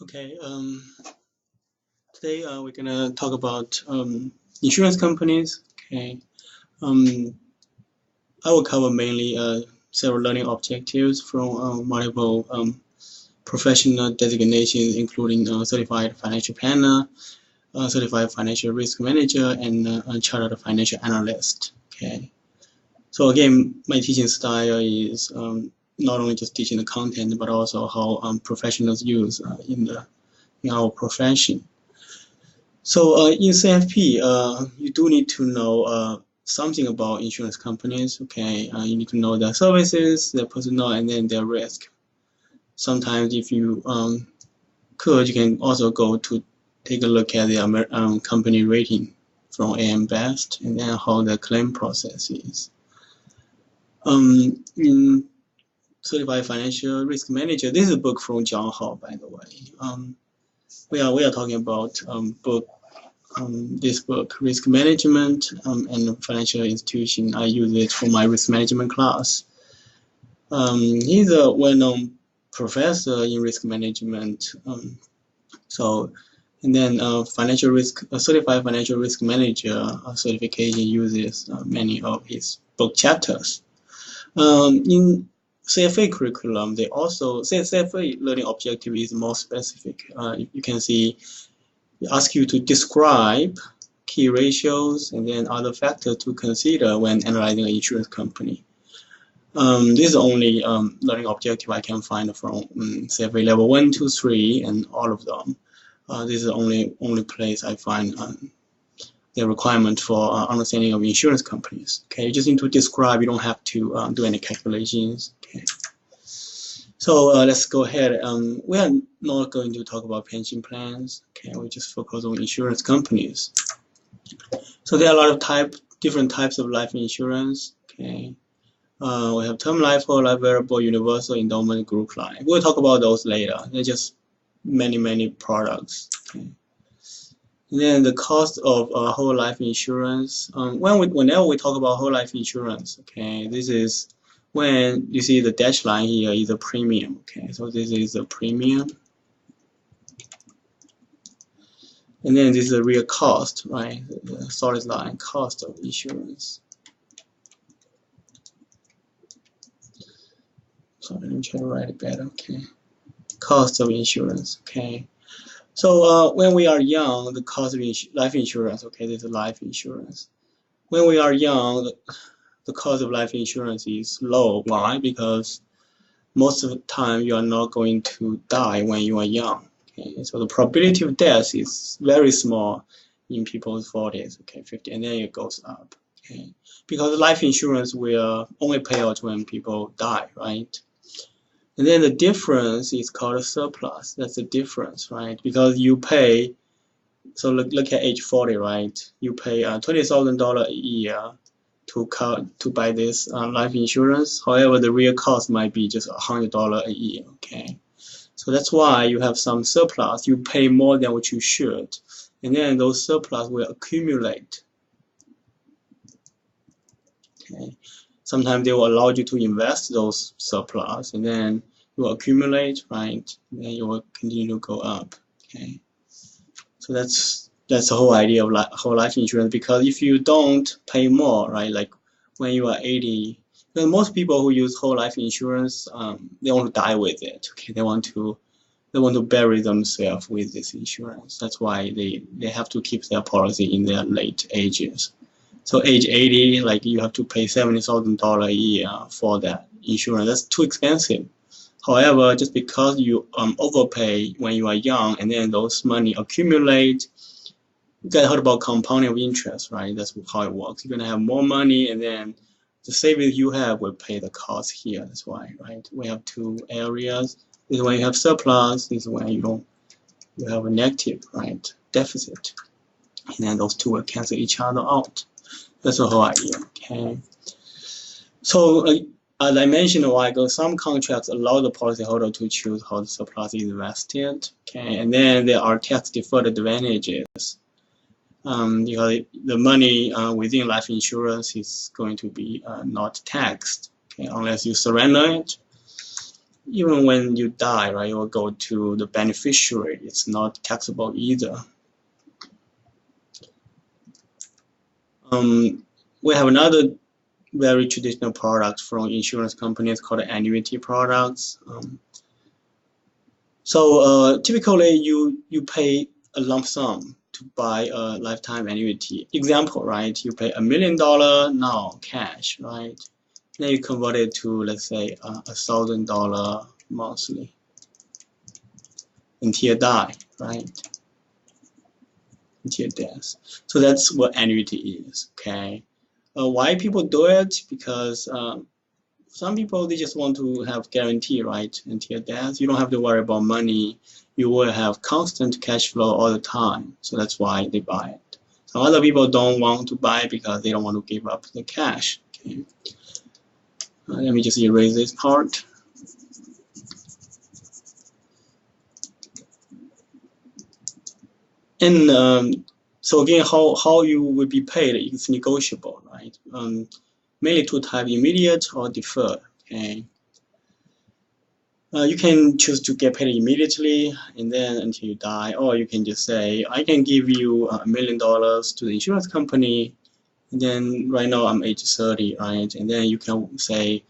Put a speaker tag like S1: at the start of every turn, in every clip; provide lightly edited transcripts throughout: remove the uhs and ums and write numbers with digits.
S1: Okay, today we're gonna talk about insurance companies. Okay, um, I will cover mainly several learning objectives from multiple professional designations, including certified financial planner, certified financial risk manager, and chartered financial analyst. Okay, so again, my teaching style is not only just teaching the content, but also how professionals use in our profession. So in CFP, you do need to know something about insurance companies. Okay, you need to know their services, their personnel, and then their risk. Sometimes, if you could, you can also go to take a look at the company rating from AM Best, and then how the claim process is. In Certified Financial Risk Manager, this is a book from John Hall, by the way. We are talking about this book, Risk Management and Financial Institution. I use it for my risk management class. He's a well-known professor in risk management. And then certified financial risk manager certification uses many of his book chapters. In CFA curriculum, they also CFA learning objective is more specific. You can see ask you to describe key ratios and then other factors to consider when analyzing an insurance company. This is the only learning objective I can find from CFA level 1, 2, 3, and all of them. This is the only place I find the requirement for understanding of insurance companies. Okay, you just need to describe. You don't have to do any calculations. Okay. So let's go ahead. We are not going to talk about pension plans. Okay, we just focus on insurance companies. So there are a lot of different types of life insurance. Okay, we have term life, whole life, variable, universal, endowment, group life. We'll talk about those later. They're just many products. Okay. And then the cost of whole life insurance. Whenever we talk about whole life insurance, okay, this is when you see the dashed line here is a premium. Okay, so this is a premium, and then this is the real cost, right? The solid line cost of insurance. So let me try to write it better. Okay, cost of insurance. Okay, so when we are young, the cost of life insurance. Okay, this is life insurance. When we are young, the cost of life insurance is low. Why? Because most of the time you are not going to die when you are young. Okay, so the probability of death is very small in people's 40s, okay, 50, and then it goes up. Okay, because life insurance will only pay out when people die, right? And then the difference is called a surplus. That's the difference, right? Because you pay. So look at age 40, right? You pay $20,000 a year to buy this life insurance. However, the real cost might be just $100 a year. Okay, so that's why you have some surplus. You pay more than what you should, and then those surplus will accumulate. Okay, sometimes they will allow you to invest those surplus, and then you will accumulate, right? And then you will continue to go up. Okay, so that's the whole idea of whole life insurance. Because if you don't pay more, right, like when you are 80, then most people who use whole life insurance, they want to die with it. Okay, they want to bury themselves with this insurance. That's why they have to keep their policy in their late ages. So age 80, like you have to pay $70,000 a year for that insurance. That's too expensive. However, just because you overpay when you are young, and then those money accumulate. You guys heard about compounding of interest, right? That's how it works. You're gonna have more money, and then the savings you have will pay the cost here. That's why, right? We have two areas. This is when you have surplus. This is when you have a negative, right? Deficit, and then those two will cancel each other out. That's the whole idea. Okay. So as I mentioned a while ago, some contracts allow the policyholder to choose how the surplus is invested. Okay, and then there are tax-deferred advantages. Because the money within life insurance is going to be not taxed, okay, unless you surrender it. even when you die, right, it will go to the beneficiary. It's not taxable either. We have another very traditional product from insurance companies called annuity products. Typically, you pay a lump sum to buy a lifetime annuity. Example, right? You pay $1 million now, cash, right? Then you convert it to, let's say, $1,000 monthly until you die, right? Until death. So that's what annuity is, okay? Why people do it? Because some people, they just want to have guarantee, right, until death. You don't have to worry about money. You will have constant cash flow all the time. So that's why they buy it. Some other people don't want to buy it because they don't want to give up the cash. Okay. Let me just erase this part. And so again, how you will be paid is negotiable, right? Mainly two types, immediate or deferred. Okay. You can choose to get paid immediately and then until you die, or you can just say, I can give you $1 million to the insurance company, and then right now I'm age 30, right? And then you can say,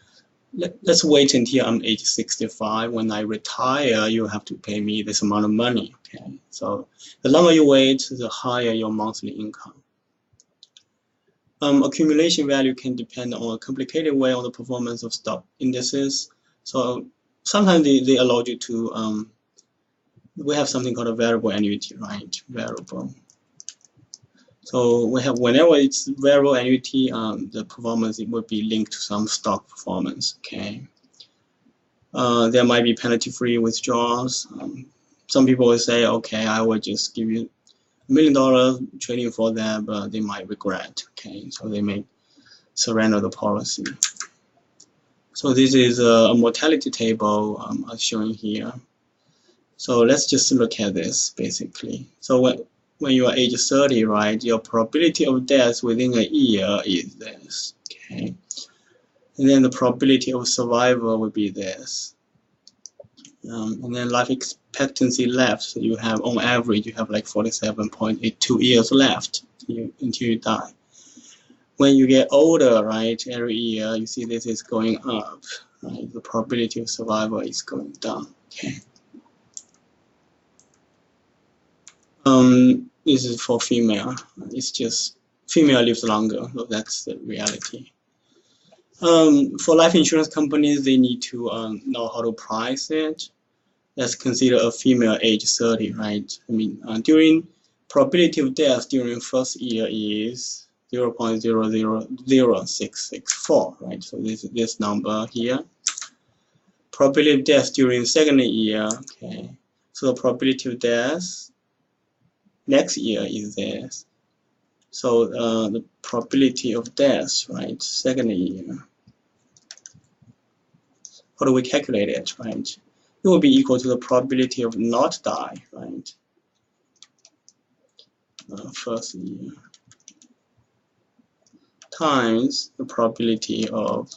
S1: let's wait until I'm age 65. When I retire, you have to pay me this amount of money. Okay, so the longer you wait, the higher your monthly income. Accumulation value can depend on a complicated way on the performance of stock indices. So sometimes they allow you to, we have something called a variable annuity, right? Variable. So we have, whenever it's variable annuity, the performance, it will be linked to some stock performance, okay? There might be penalty-free withdrawals. Some people will say, okay, I will just give you $1 million trading for that, but they might regret, okay? So they may surrender the policy. So this is a mortality table I'm showing here. So let's just look at this basically. So when you are age 30, right, your probability of death within a year is this, okay? And then the probability of survival would be this. And then life expectancy left, so you have, on average, you have like 47.82 years left until you die. When you get older, right, every year, you see this is going up, right? The probability of survival is going down, okay? This is for female. It's just female lives longer, so that's the reality. For life insurance companies, they need to know how to price it. Let's consider a female age 30, right? I mean, during probability of death during first year is 0.000664, right? So this number here. Probability of death during second year, okay? So the probability of death next year is this. So the probability of death, right, second year. How do we calculate it, right? It will be equal to the probability of not die, right? First year times the probability of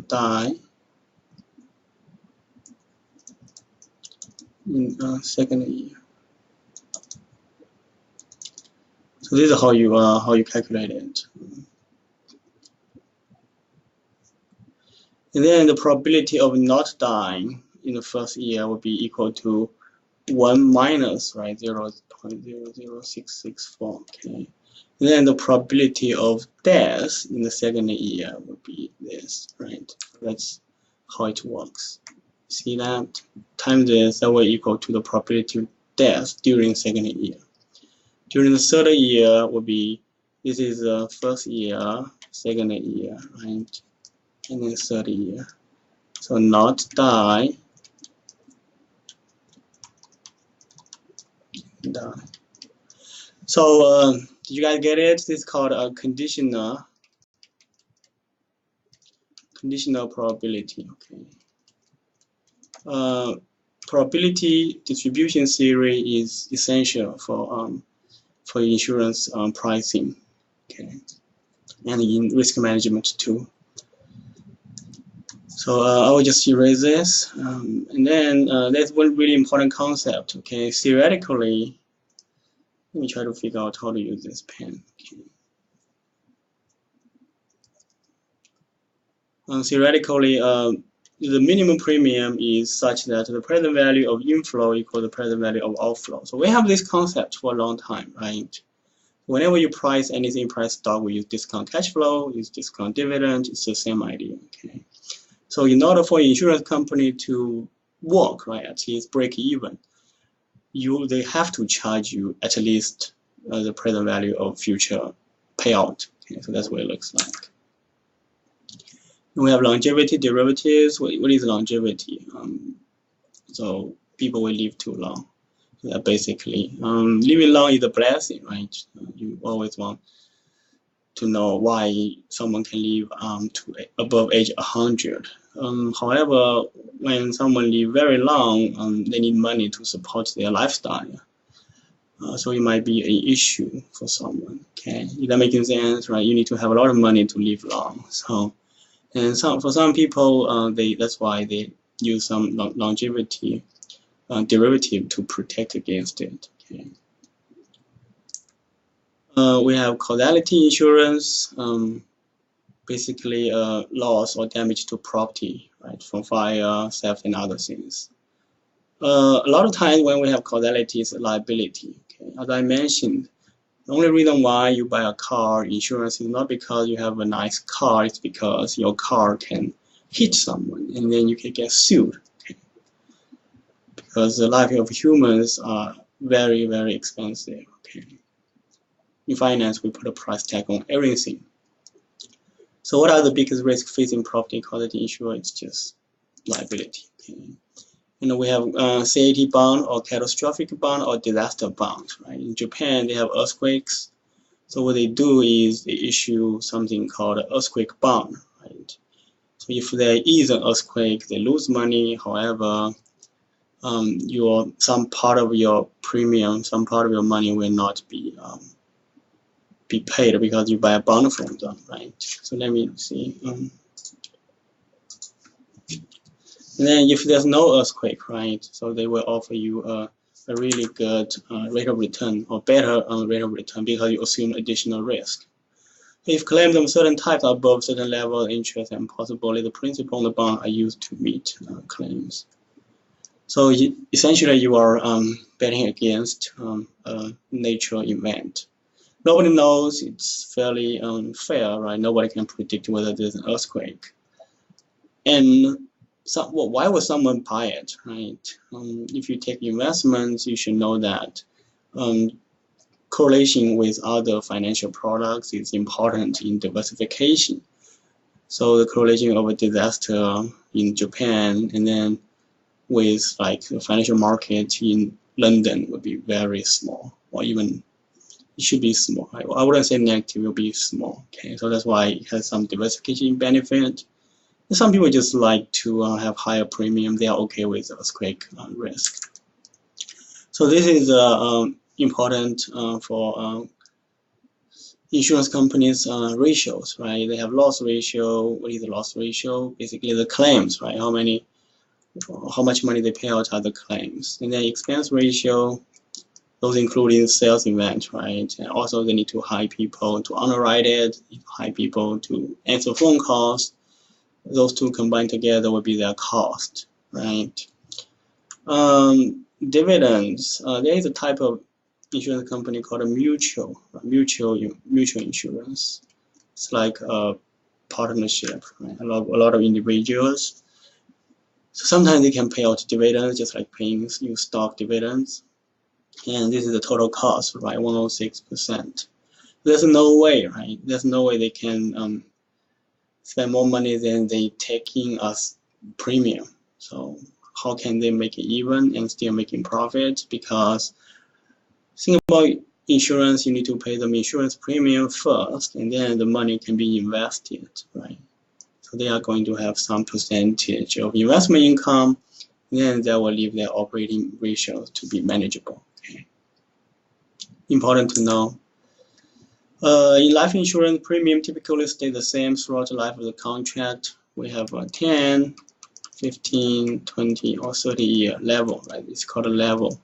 S1: die in second year. So this is how you calculate it. And then the probability of not dying in the first year will be equal to 1 minus, right, 0.00664, okay? And then the probability of death in the second year will be this, right? That's how it works. See that? Times this, that will equal to the probability of death during second year. During the third year will be, this is the first year, second year, right? And then third year. So not die. So did you guys get it? This is called a conditional probability. Okay. Probability distribution theory is essential for insurance pricing. Okay. and in risk management too. So I will just erase this, and then there's one really important concept. Okay, theoretically, let me try to figure out how to use this pen. Okay. Theoretically, the minimum premium is such that the present value of inflow equals the present value of outflow. So we have this concept for a long time, right? Whenever you price anything, price stock, we use discount cash flow, use discount dividend. It's the same idea. Okay. So in order for an insurance company to work, right, at least break even, they have to charge you at least the present value of future payout. Okay, so that's what it looks like. We have longevity derivatives. What is longevity? So people will live too long. So basically, living long is a blessing, right? You always want to know why someone can live to above age 100. However, when someone live very long, they need money to support their lifestyle. So it might be an issue for someone. Okay, is that making sense, right? You need to have a lot of money to live long. So, and for some people, that's why they use some longevity derivative to protect against it. Okay. We have causality insurance, basically loss or damage to property, right, from fire, theft, and other things. A lot of times when we have causality, it's liability. Okay. As I mentioned, the only reason why you buy a car insurance is not because you have a nice car, it's because your car can hit someone and then you can get sued. Okay. Because the life of humans are very, very expensive. Okay. In finance, we put a price tag on everything. So what are the biggest risks facing property causality insurance? It's just liability. Okay. We have CAT bond or catastrophic bond or disaster bond. Right? In Japan, they have earthquakes. So what they do is they issue something called an earthquake bond. Right? So if there is an earthquake, they lose money. However, some part of your premium, some part of your money will not be paid because you buy a bond from them, right? So let me see. And then if there's no earthquake, right? So they will offer you a really good rate of return or better rate of return because you assume additional risk. If claims of certain types are above certain level of interest and possibly the principal on the bond are used to meet claims. So essentially you are betting against a natural event. Nobody knows, it's fairly unfair, right? Nobody can predict whether there's an earthquake. And why would someone buy it, right? If you take investments, you should know that correlation with other financial products is important in diversification. So the correlation of a disaster in Japan and then with like the financial market in London would be very small, or even it should be small. I wouldn't say negative, it will be small. Okay, so that's why it has some diversification benefit. And some people just like to have higher premium. They are okay with earthquake risk. So this is important for insurance companies' ratios, right? They have loss ratio. What is the loss ratio? Basically the claims, right? How much money they pay out are the claims. And then expense ratio, those including sales event, right? And also they need to hire people to underwrite it, hire people to answer phone calls. Those two combined together will be their cost, right? Dividends. There is a type of insurance company called a mutual insurance. It's like a partnership, right? A lot of individuals. So sometimes they can pay out dividends, just like paying you stock dividends. And this is the total cost, right? 106%. There's no way, right? There's no way they can spend more money than they take in as premium. So how can they make it even and still making profit? Because think about insurance, you need to pay them insurance premium first, and then the money can be invested, right? So they are going to have some percentage of investment income, then that will leave their operating ratios to be manageable. Okay. Important to know. In life insurance, premium typically stay the same throughout the life of the contract. We have a 10, 15, 20, or 30-year level, right? It's called a level.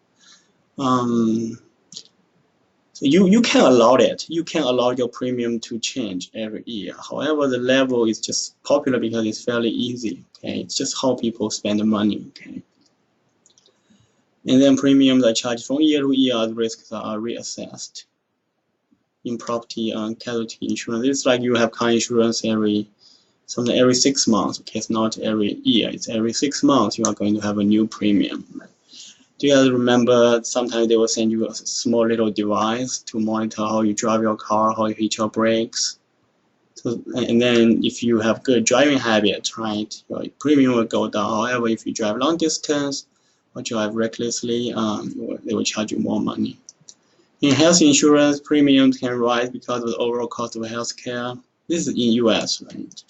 S1: So you can allow it. You can allow your premium to change every year. However, the level is just popular because it's fairly easy. Okay, it's just how people spend the money. Okay, and then premiums are charged from year to year as risks are reassessed. In property and casualty insurance, it's like you have car insurance every 6 months. Okay, it's not every year. It's every 6 months you are going to have a new premium. Do you guys remember sometimes they will send you a small little device to monitor how you drive your car, how you hit your brakes? So, and then if you have good driving habits, right, your premium will go down. However, if you drive long distance or drive recklessly, they will charge you more money. In health insurance, premiums can rise because of the overall cost of healthcare. This is in US, right?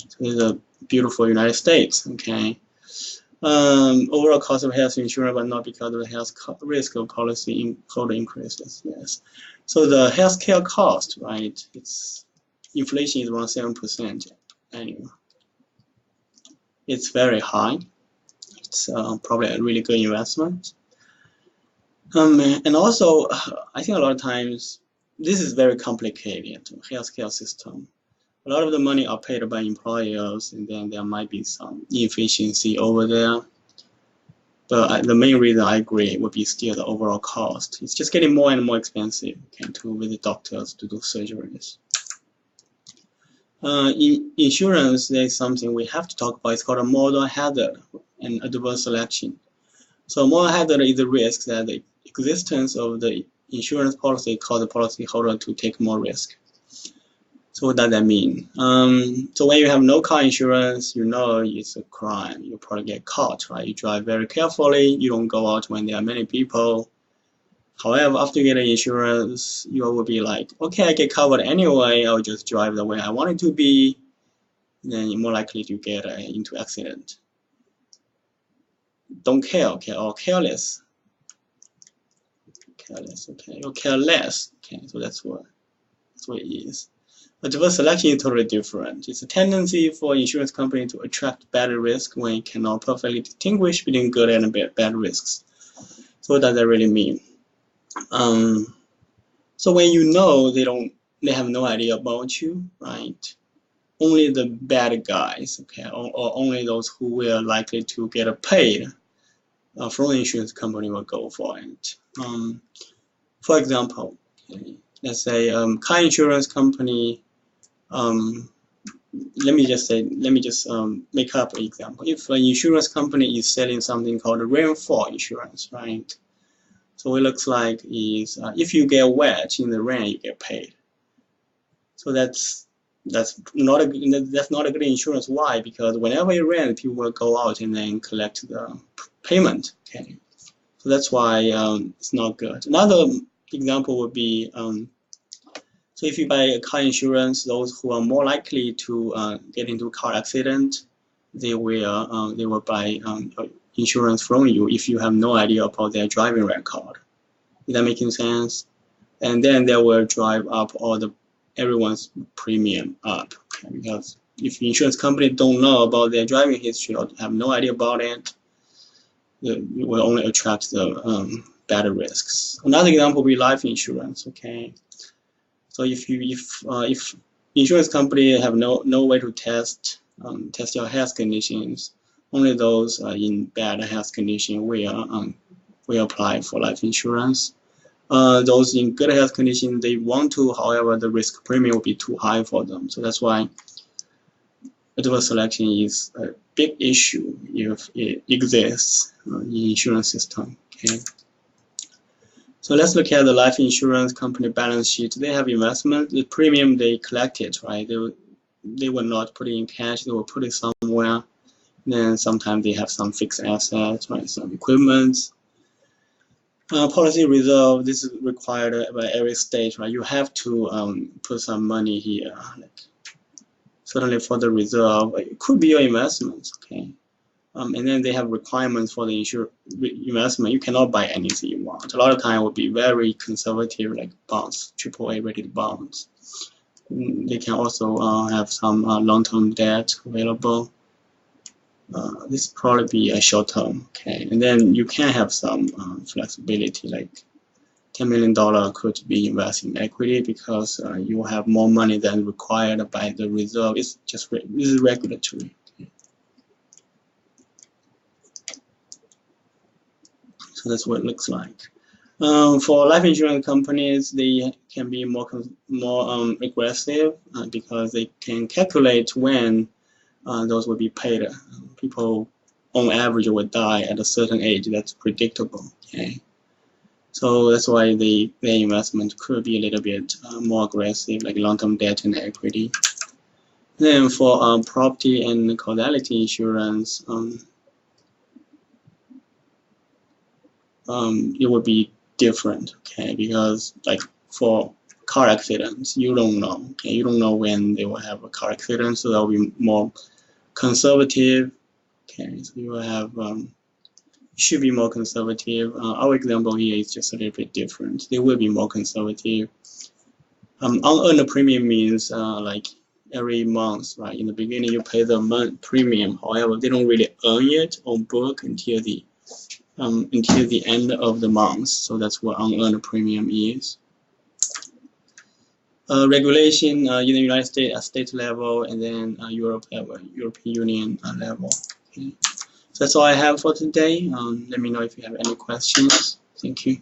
S1: So this is a beautiful United States, okay? Overall cost of health insurance, but not because of the health risk of policy holder increases. Yes. So the healthcare cost, right? It's inflation is around 7% annual. It's very high. It's probably a really good investment. And also, I think a lot of times this is very complicated healthcare system. A lot of the money are paid by employers, and then there might be some inefficiency over there. But the main reason I agree would be still the overall cost. It's just getting more and more expensive, okay, to visit doctors, to do surgeries. In insurance, there's something we have to talk about. It's called a moral hazard and adverse selection. So moral hazard is the risk that the existence of the insurance policy cause the policyholder to take more risk. So what does that mean? So when you have no car insurance, you know it's a crime. You probably get caught, right? You drive very carefully. You don't go out when there are many people. However, after you get insurance, you will be like, okay, I get covered anyway. I'll just drive the way I want it to be. Then you're more likely to get into accident. Don't care, okay, or careless. Careless, okay, or careless. Okay, so that's what it is. Adverse selection is totally different. It's a tendency for insurance company to attract bad risk when it cannot perfectly distinguish between good and bad risks. So what does that really mean? So when you know they have no idea about you, right? Only the bad guys, okay, or only those who were likely to get paid from the insurance company will go for it. For example, okay, let's say car insurance company. Let me just make up an example. If an insurance company is selling something called rainfall insurance, right? So it looks like is if you get wet in the rain, you get paid. So that's not a good insurance. Why? Because whenever it rains, people will go out and then collect the payment. Okay, so that's why it's not good. Another example would be so if you buy a car insurance, those who are more likely to get into a car accident, they will buy insurance from you if you have no idea about their driving record. Is that making sense? And then they will drive up everyone's premium up, okay? Because if the insurance company don't know about their driving history or have no idea about it, it will only attract the bad risks. Another example would be life insurance. Okay, so if insurance company have no way to test your health conditions, only those in bad health condition will apply for life insurance. Those in good health condition, they want to, however, the risk premium will be too high for them. So that's why adverse selection is a big issue if it exists in the insurance system. Okay. So let's look at the life insurance company balance sheet. They have investment, the premium they collected, right? They will not put it in cash, they will put it somewhere. Then sometimes they have some fixed assets, right? Some equipment. Policy reserve, this is required by every state, right? You have to put some money here. Like, certainly for the reserve, it could be your investments, okay? and then they have requirements for the investment. You cannot buy anything you want. A lot of time will be very conservative, like bonds, AAA rated bonds. They can also have some long-term debt available. This probably be a short term, okay, and then you can have some flexibility, like $10 million could be invested in equity because you have more money than required by the reserve. It's just this is regulatory. Okay. So that's what it looks like. For life insurance companies, they can be more aggressive because they can calculate when those will be paid. People on average will die at a certain age. That's predictable. Okay, so that's why their investment could be a little bit more aggressive, like long-term debt and equity. Then for property and causality insurance, it would be different. Okay, because like for car accidents, you don't know. Okay, you don't know when they will have a car accident, so that will be more conservative. Okay, so you will have should be more conservative. Our example here is just a little bit different. They will be more conservative. Unearned premium means like every month, right? In the beginning, you pay the premium. However, they don't really earn it on book until the end of the month. So that's what unearned premium is. Regulation in the United States at state level, and then Europe level, European Union level. Okay. So that's all I have for today. Let me know if you have any questions. Thank you.